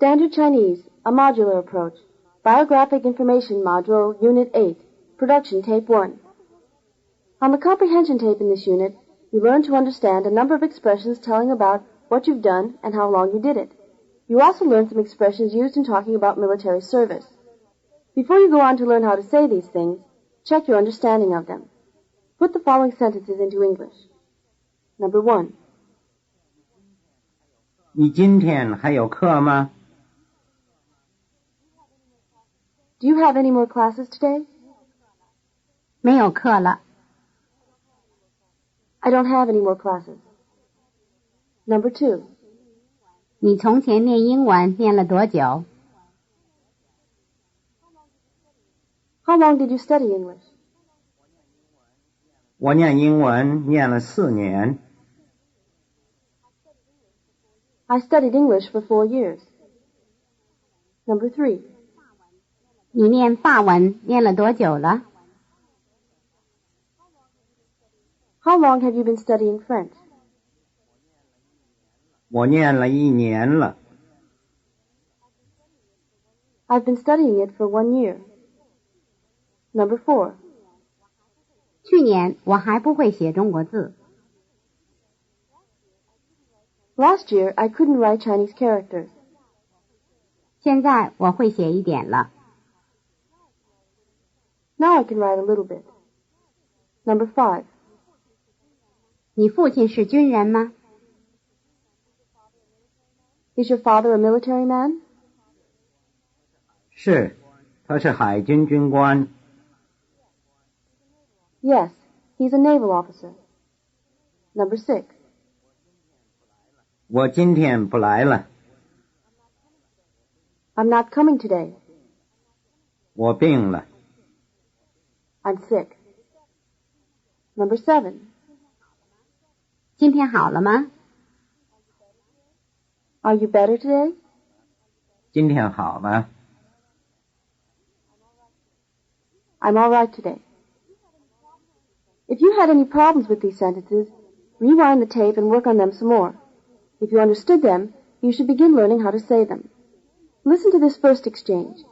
Standard Chinese, a modular approach. Biographic Information Module, Unit 8, Production Tape 1. On the comprehension tape in this unit, you learn to understand a number of expressions telling about what you've done and how long you did it. You also learn some expressions used in talking about military service. Before you go on to learn how to say these things, check your understanding of them. Put the following sentences into English. Number 1. 你今天还有课吗？ Do you have any more classes today? 没有课了。 I don't have any more classes. Number 2. 你从前念英文念了多久？ How long did you study English? 我念英文念了4年。 I studied English for 4 years. Number 3. 你念法文念了多久了？ How long have you been studying French? 我念了1年了。 I've been studying it for 1 year. Number 4. 去年我还不会写中国字。 Last year, I couldn't write Chinese characters. 现在我会写一点了。 Now I can write a little bit. Number 5. 你父亲是军人吗？ Is your father a military man? 是，他是海军军官。 Yes, he's a naval officer. Number 6. 我今天不来了。 I'm not coming today. 我病了。 I'm sick. Number 7. 今天好了吗？ Are you better today? 今天好了。 I'm all right today. If you had any problems with these sentences, rewind the tape and work on them some more. If you understood them, you should begin learning how to say them. Listen to this first exchange.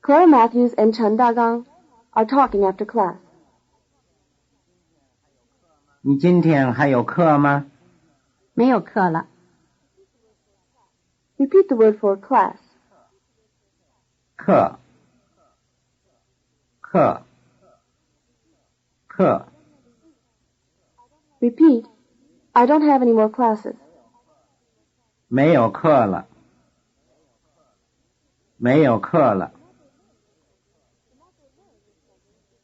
Clara Matthews and Chen Dagang are talking after class. 你今天还有课吗？ 没有课了。 Repeat the word for class. 课，课，课。 Repeat, I don't have any more classes. 没有课了。没有课了。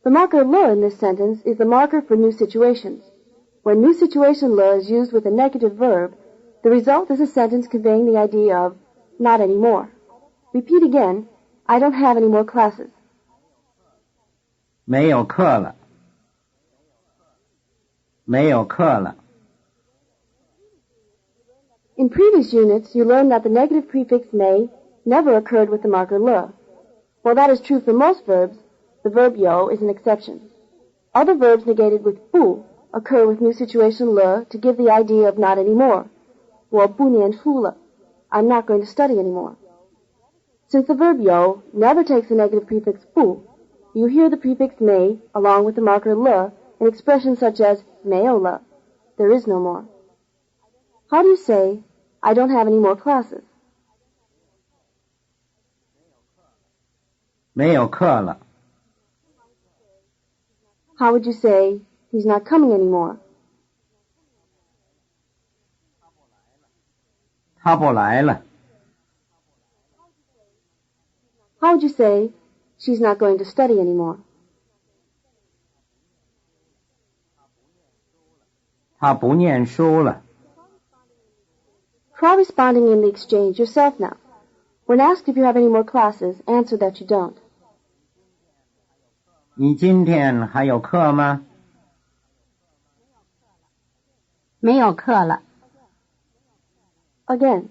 The marker le in this sentence is the marker for new situations. When new situation le is used with a negative verb, the result is a sentence conveying the idea of not anymore. Repeat again, I don't have any more classes. 没有课了。没有课了。 In previous units, you learned that the negative prefix may never occurred with the marker le. While that is true for most verbs, the verb yo is an exception. Other verbs negated with bu occur with new situation le to give the idea of not anymore. 我不念书了. I'm not going to study anymore. Since the verb yo never takes the negative prefix bu, you hear the prefix may along with the marker le in expressions such as 没有了, there is no more. How do you say, I don't have any more classes? 没有课了。 How would you say, he's not coming anymore? 他不来了。 How would you say, she's not going to study anymore? 他不念书了。 Try responding in the exchange yourself now. When asked if you have any more classes, answer that you don't. 你今天还有课吗？ 没有课了。 Again,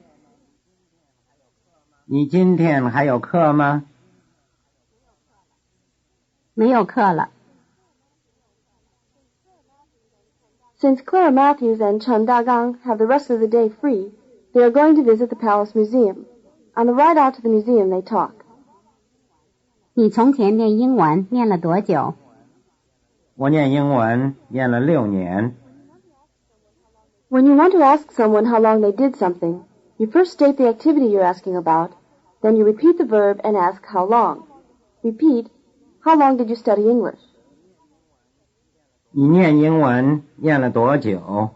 你今天还有课吗？ 没有课了。 since Clara Matthews and Chen Dagang have the rest of the day free, they are going to visit the Palace Museum. On the ride out to the museum, they talk. 你从前练英文练了多久？我念英文念了6年。When you want to ask someone how long they did something, you first state the activity you're asking about, then you repeat the verb and ask how long. Repeat, how long did you study English? 你念英文念了多久？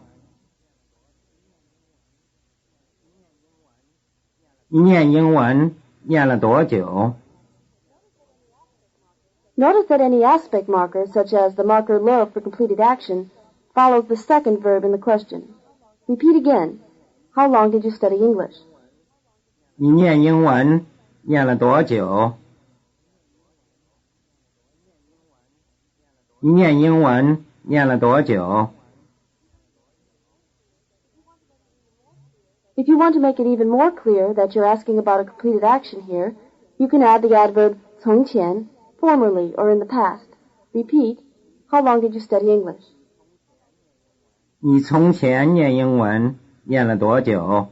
你念英文念了多久？ Notice that any aspect marker, such as the marker le for completed action, follows the second verb in the question. Repeat again. How long did you study English? 你念英文念了多久？你念英文念了多久？ If you want to make it even more clear that you're asking about a completed action here, you can add the adverb 从前, formerly or in the past. Repeat, how long did you study English? 你从前念英文念了多久？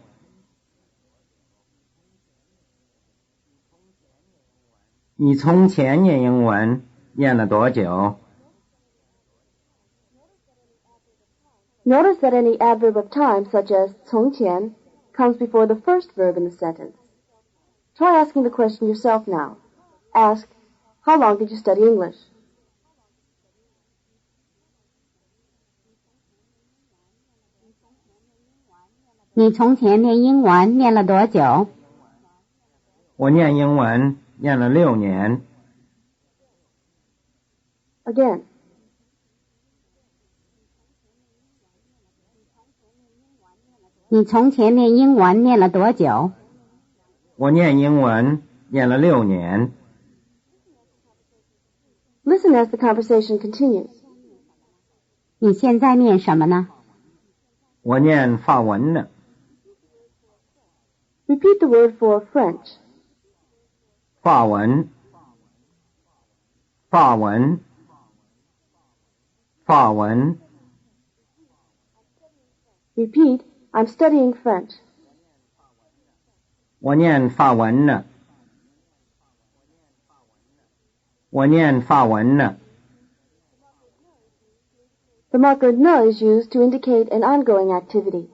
你从前念英文念了多久？ Notice that any adverb of time, such as 从前, comes before the first verb in the sentence. Try asking the question yourself now. Ask, how long did you study English? 你从前练英文练了多久？我念英文念了6年。 Again. 你从前练英文练了多久？我念英文念了6年。 Listen as the conversation continues. 你现在练什么呢？我念法文呢。 Repeat the word for French. 法文，法文，法文。 Repeat, I'm studying French. 我念法文呢。我念法文呢。 The marker ne is used to indicate an ongoing activity.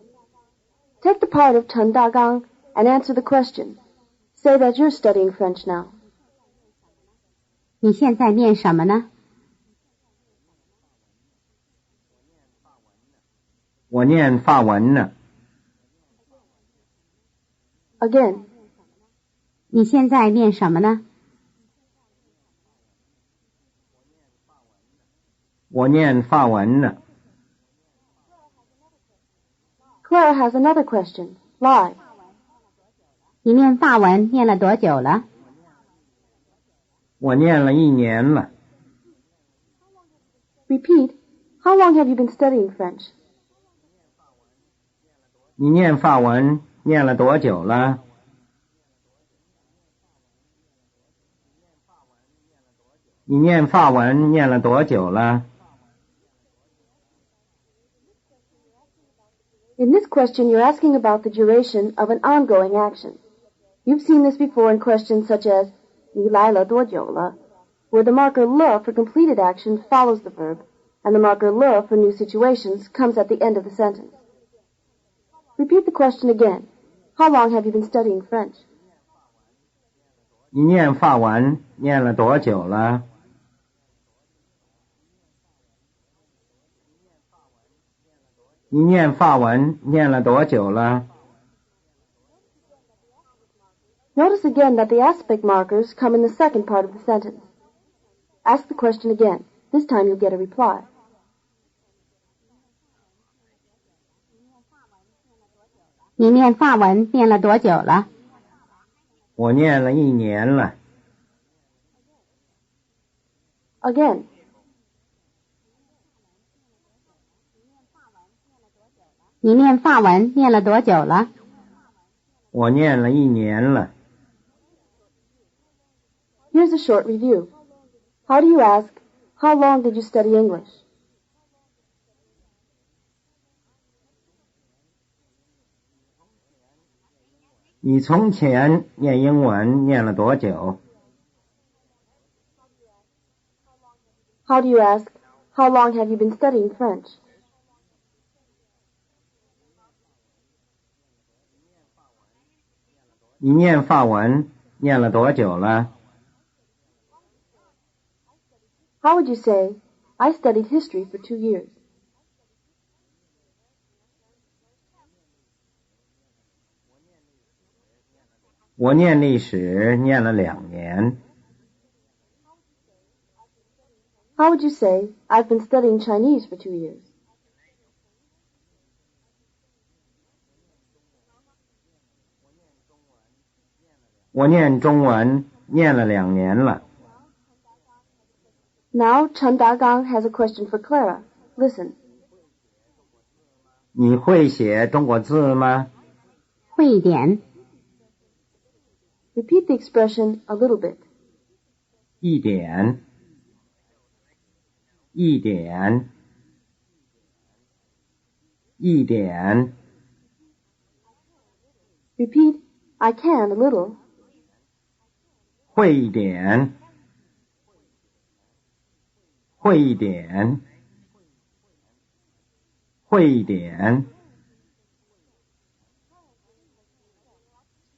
Take the part of 陈大纲 and answer the question. Say that you're studying French now. 你现在练什么呢？我念法文呢。 Again. 你现在练什么呢？我念法文呢。 Clara has another question. Live. 你练法文练了多久了？我念了1年了。 Repeat, how long have you been studying French? 你念法文念了多久了？你念法文念了多久了？ In this question, you're asking about the duration of an ongoing action. You've seen this before in questions such as 你来了多久了, where the marker le for completed action follows the verb, and the marker le for new situations comes at the end of the sentence. Repeat the question again. How long have you been studying French? 你念法文念了多久了？你念法文念了多久了？ Notice again that the aspect markers come in the second part of the sentence. Ask the question again. This time you'll get a reply. 你练法文练了多久了？我念了1年了。 Again. 你练法文练了多久了？我念了1年了。 Here's a short review. How do you ask, how long did you study English? 你从前念英文念了多久？ How do you ask, how long have you been studying French? 你念法文念了多久了？ How would you say, I studied history for 2 years? 我念历史念了2年。 How would you say, I've been studying Chinese for 2 years? 我念中文念了2年了。 Now, Chen Dagang has a question for Clara. Listen. 你会写中国字吗？会一点， Repeat the expression a little bit. 一点，一点，一点。 Repeat, I can a little. 会一点，会一点，会一点。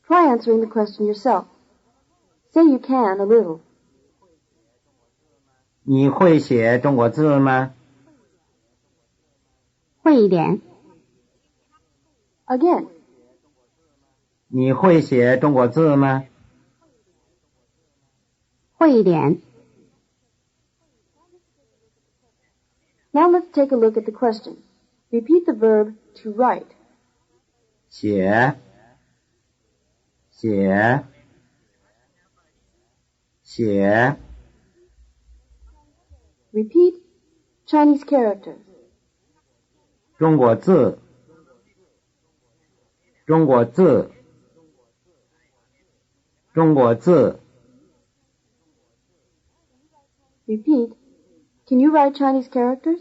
Try answering the question yourself. Say you can a little. 你会写中国字吗？会一点， Again. 你会写中国字吗？会一点。 Now let's take a look at the question. Repeat the verb to write. 写，写，写。 Repeat Chinese characters. 中国字，中国字，中国字。 Repeat. Can you write Chinese characters?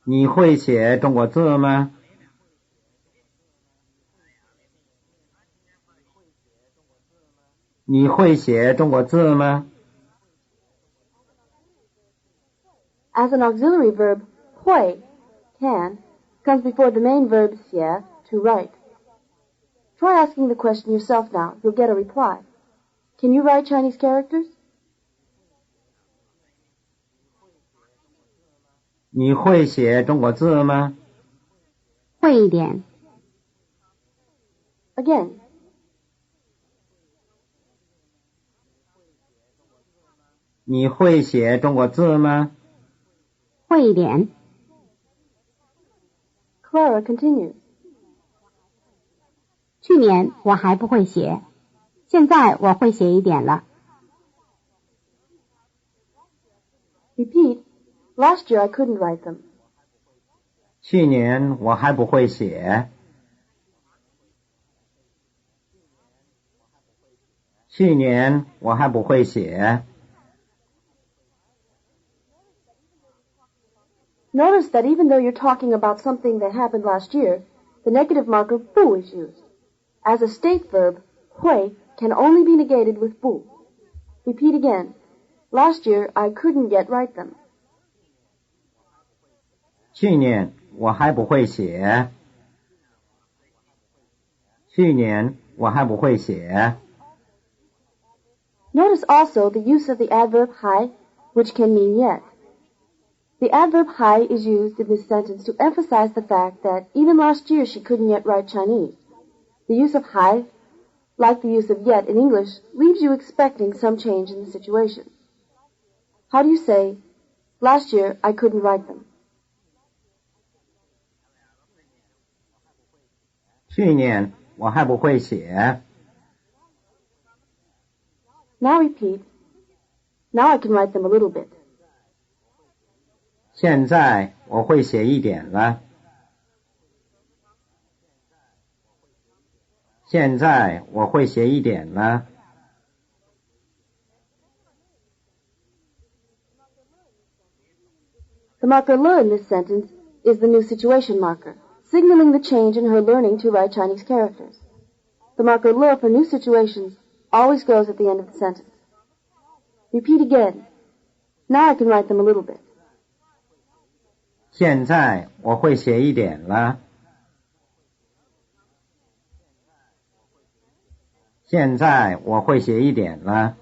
你会写中国字吗？你会写中国字吗？ As an auxiliary verb, hui, can, comes before the main verb xie, to write. Try asking the question yourself now. You'll get a reply. Can you write Chinese characters? 你会写中国字吗？会一点， Again. 你会写中国字吗？会一点。 Clara continues. 去年我还不会写，现在我会写一点了。 Repeat. Last year I couldn't write them. 去年我还不会写。去年我还不会写。 Notice that even though you're talking about something that happened last year, the negative marker bu is used. As a state verb, hui can only be negated with bu. Repeat again. Last year I couldn't yet write them. 去年我还不会写。去年我还不会写。 Notice also the use of the adverb hai, which can mean yet. The adverb hai is used in this sentence to emphasize the fact that even last year she couldn't yet write Chinese. The use of hai, like the use of yet in English, leaves you expecting some change in the situation. How do you say, last year I couldn't write them? 去年我还不会写。 Now repeat. Now I can write them a little bit. 现在我会写一点了。现在我会写一点了。 The marker le in this sentence is the new situation marker, signaling the change in her learning to write Chinese characters. the marker le for new situations always goes at the end of the sentence. Repeat again. Now I can write them a little bit. 现在我会写一点了。现在我会写一点了。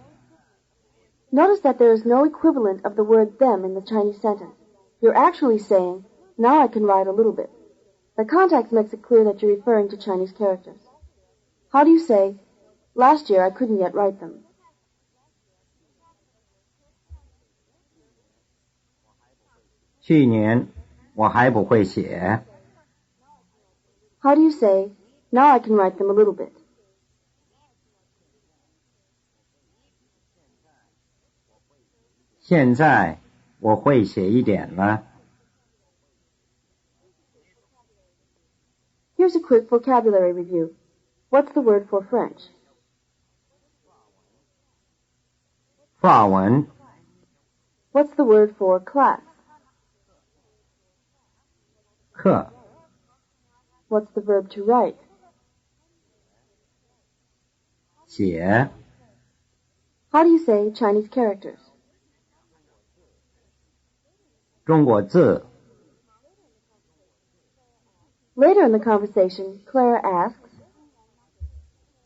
Notice that there is no equivalent of the word them in the Chinese sentence. You're actually saying, now I can write a little bit. The context makes it clear that you're referring to Chinese characters. How do you say, last year I couldn't yet write them? 去年我还不会写。How do you say, now I can write them a little bit? 现在我会写一点了。Here's a quick vocabulary review. What's the word for French? 法文。What's the word for class? 课。What's the verb to write? 写。How do you say Chinese characters? 中国字。Later in the conversation, Clara asks,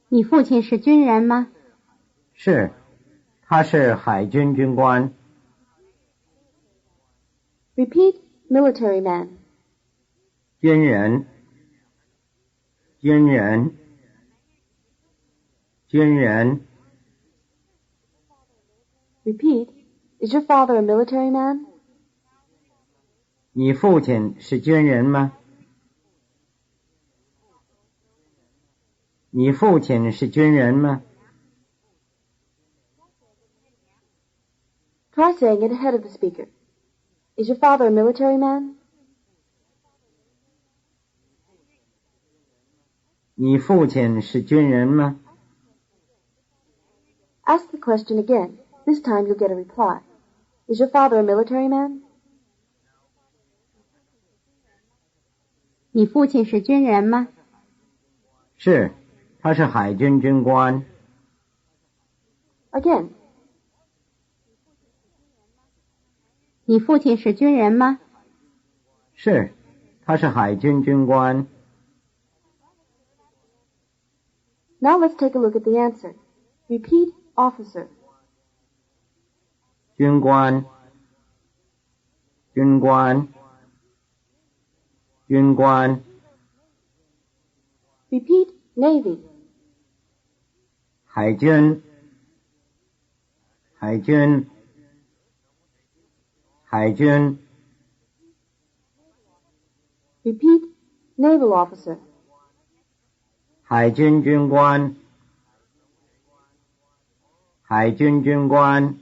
你父亲是军人吗？是，他是海军军官。Repeat, military man. 军人。军人。军人。Repeat, is your father a military man? 你父亲是军人吗？你父亲是军人吗？ Try saying it ahead of the speaker. Is your father a military man? 你父亲是军人吗？ Ask the question again. This time you'll get a reply. Is your father a military man? 你父亲是军人吗？是，他是海军军官。Again. 你父亲是军人吗？是，他是海军军官。Now let's take a look at the answer. Repeat, officer. 军官。军官。军官。 Repeat, Navy. 海军。海军。海军。 Repeat, naval officer. 海军军官。海军军官。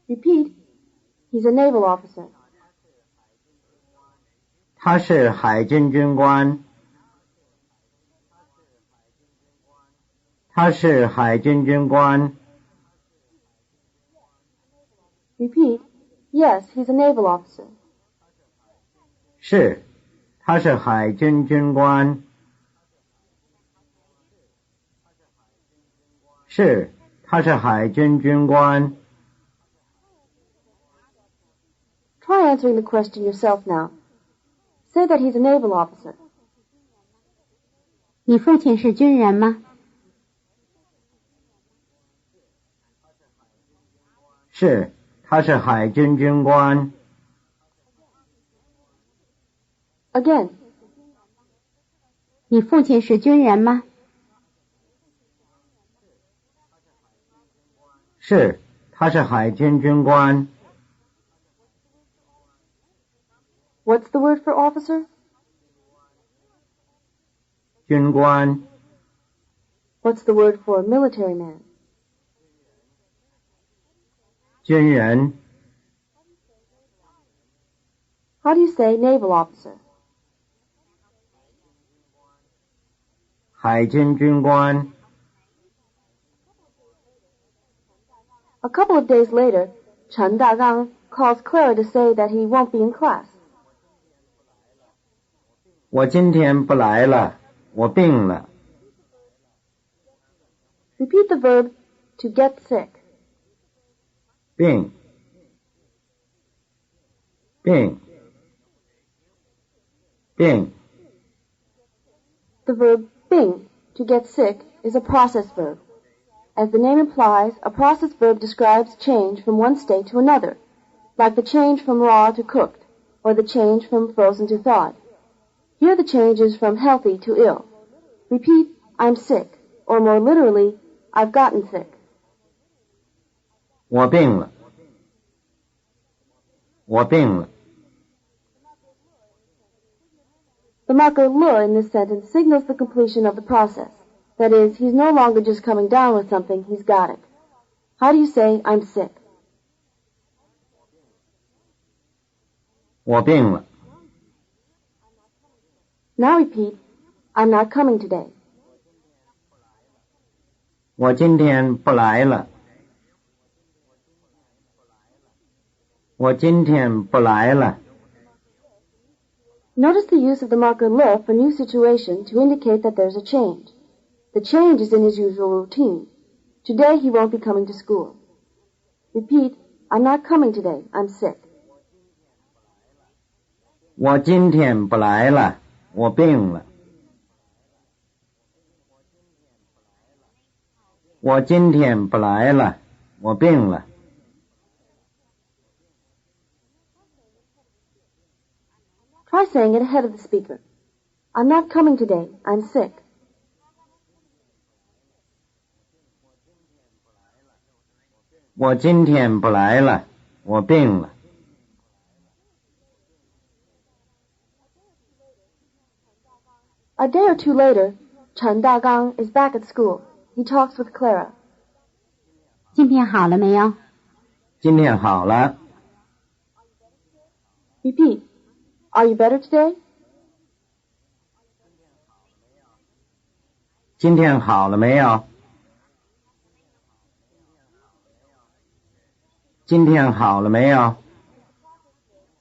Repeat, he's a naval officer. 他是海军军官。他是海军军官。 Repeat, yes, he's a naval officer. 是，他是海军军官。是，他是海军军官。 Try answering the question yourself now. Say that he's a naval officer. 你父亲是军人吗？是，他是海军军官。Again. 你父亲是军人吗？是，他是海军军官。What's the word for officer? 军官。 What's the word for military man? 军人。 How do you say naval officer? 海军军官。 A couple of days later, Chen Dagang calls Clara to say that he won't be in class. 我今天不来了，我病了。 Repeat the verb to get sick. 病，病，病。 The verb bing, to get sick, is a process verb. As the name implies, a process verb describes change from one state to another, like the change from raw to cooked, or the change from frozen to thawed. Here the change is from healthy to ill. Repeat, I'm sick, or more literally, I've gotten sick. 我病了，我病了。 The marker le in this sentence signals the completion of the process. That is, he's no longer just coming down with something, he's got it. How do you say, I'm sick? 我病了， Now repeat, I'm not coming today. 我今天不来了，我今天不来了。 Notice the use of the marker le for new situation to indicate that there's a change. The change is in his usual routine. Today he won't be coming to school. Repeat, I'm not coming today, I'm sick. 我今天不来了，我病了。我今天不来了，我病了。 Try saying it ahead of the speaker. I'm not coming today, I'm sick. 我今天不来了，我病了。 A day or two later, Chen Dagang is back at school. He talks with Clara. 今天好了没有？今天好了， Repeat, are you better today? 今天好了没有？今天好了没有？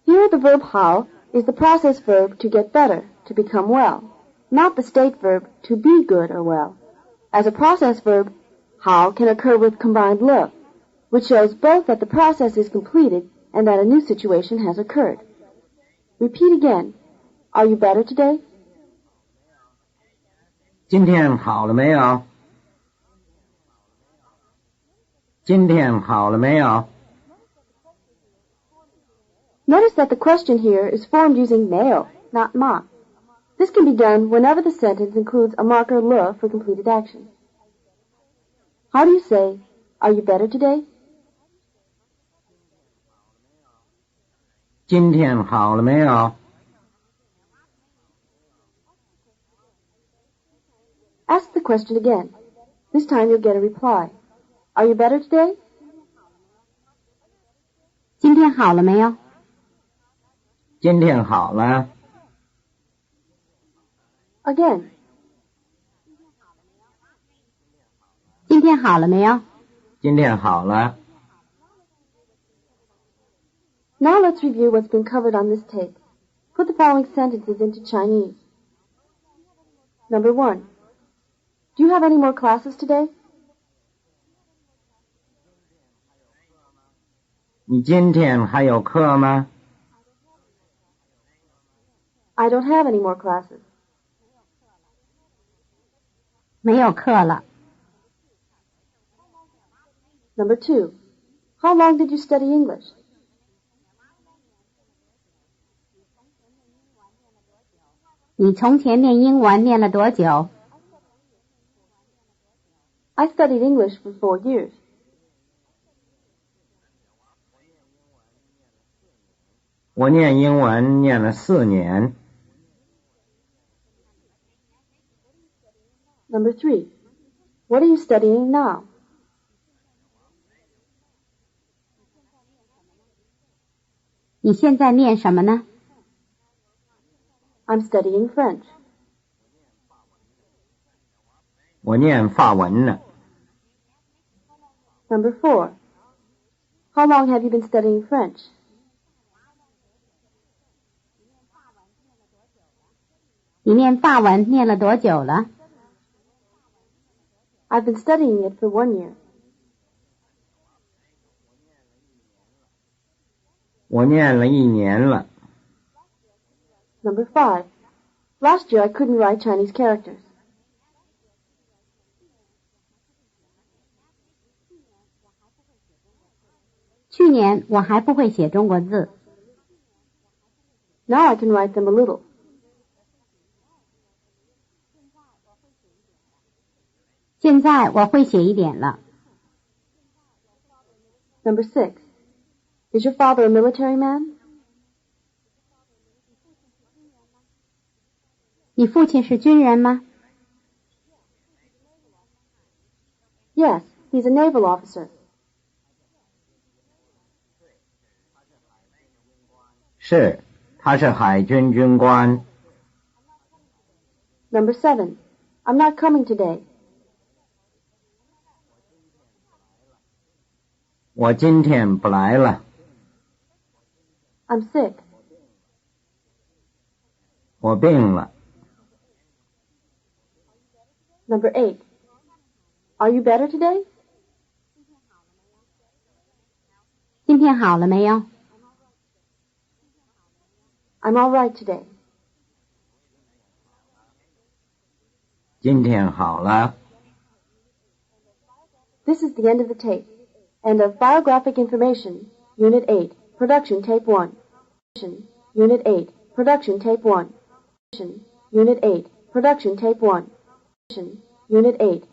Here the verb how is the process verb to get better, to become well, not the state verb to be good or well. As a process verb, how can occur with combined le, which shows both that the process is completed and that a new situation has occurred. Repeat again. Are you better today? 今天好了没有？今天好了没有？ Notice that the question here is formed using meo, not ma. This can be done whenever the sentence includes a marker le for completed action. How do you say, are you better today? 今天好了没有？ Ask the question again. This time you'll get a reply. Are you better today? 今天好了没有？今天好了。 Again. 今天好了没有？今天好了。 Now let's review what's been covered on this tape. Put the following sentences into Chinese. Number 1. Do you have any more classes today? 你今天还有课吗？ I don't have any more classes. 没有课了。 Number 2. How long did you study English? 你从前念英文念了多久？ I studied English for 4 years. 我念英文念了4年。 Number 3. What are you studying now? 你现在念什么呢？ I'm studying French. 我念法文呢。 Number 4. How long have you been studying French? 你念法文念了多久了？ I've been studying it for 1 year. 我念了1年了。Number 5. Last year I couldn't write Chinese characters. 去年我还不会写中国字。 Now I can write them a little. 现在我会写一点了。 Number 6. Is your father a military man? 你父亲是军人吗？ Yes, he's a naval officer. 是，他是海军军官。Number 7. I'm not coming today. 我今天不来了。I'm sick. 我病了。Number 8. Are you better today? 今天好了没有？ I'm all right today. 今天好了。 This is the end of the tape. End of Biographic Information, Unit 8, Production Tape 1. Unit 8, Production Tape 1. Unit 8, Production Tape 1. Unit 8,